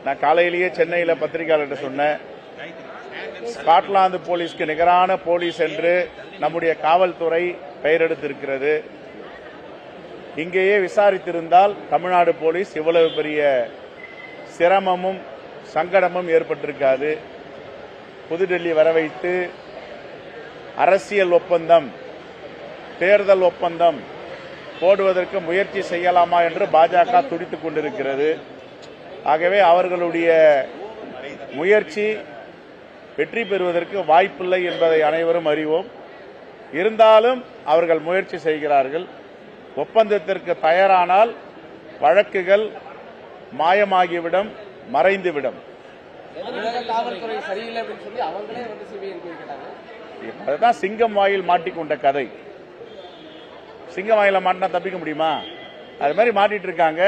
நான் காலையிலேயே சென்னையில் பத்திரிகையாளர்கிட்ட சொன்னேன், ஸ்காட்லாந்து போலீஸ்க்கு நிகரான போலீஸ் என்று நம்முடைய காவல்துறை பெயரெடுத்திருக்கிறது. இங்கேயே விசாரித்திருந்தால் தமிழ்நாடு போலீஸ் இவ்வளவு பெரிய சிரமமும் சங்கடமும் ஏற்பட்டிருக்காது. புதுடெல்லி வர வைத்து அரசியல் ஒப்பந்தம், தேர்தல் ஒப்பந்தம் போடுவதற்கு முயற்சி செய்யலாமா என்று பாஜக துடித்துக் கொண்டிருக்கிறது. ஆகவே அவர்களுடைய முயற்சி வெற்றி பெறுவதற்கு வாய்ப்பில்லை என்பதை அனைவரும் அறிவோம். இருந்தாலும் அவர்கள் முயற்சி செய்கிறார்கள். ஒப்பந்தத்திற்கு தயாரானால் வழக்குகள் மாயமாகிவிடும், மறைந்துவிடும். அதுதான் சிங்கம் வாயில் மாட்டிக்கொண்ட கதை. சிங்கம் வாயில மாட்டினா தப்பிக்க முடியுமா? அது மாதிரி மாட்டிட்டு இருக்காங்க.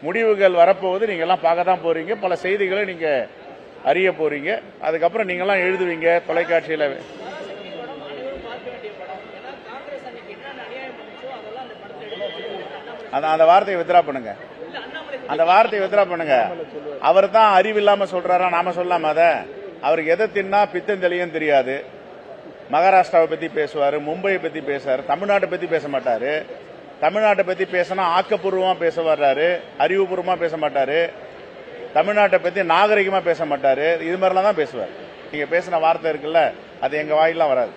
முடிவுகள் வரப்போகுது. நீங்க எல்லாம் பார்க்க தான் போறீங்க. பல செய்திகளை நீங்க அறிய போறீங்க. அதுக்கப்புறம் நீங்க எல்லாம் எழுதுவீங்க தொலைக்காட்சியில. அந்த வார்த்தையை வித்ரா பண்ணுங்க. அந்த வார்த்தையை வித்ரா பண்ணுங்க. அவர் தான் அறிவில்லாம சொல்றாரா, நாம சொல்லாம? அத அவருக்கு எதை தின்னா பித்தம் தெளியும் தெரியாது. மகாராஷ்டிராவை பத்தி பேசுவாரு, மும்பையை பத்தி பேசுவாரு, தமிழ்நாட்டை பத்தி பேச மாட்டாரு. தமிழ்நாட்டை பத்தி பேசினா ஆக்கப்பூர்வமா பேச வர்றாரு, அறிவுபூர்வமா பேச மாட்டாரு. தமிழ்நாட்டை பத்தி நாகரிகமா பேச மாட்டாரு. இது மாதிரிலாம் தான் பேசுவார். நீங்க பேசின வார்த்தை இருக்குல்ல, அது எங்க வாயிலாம் வராது.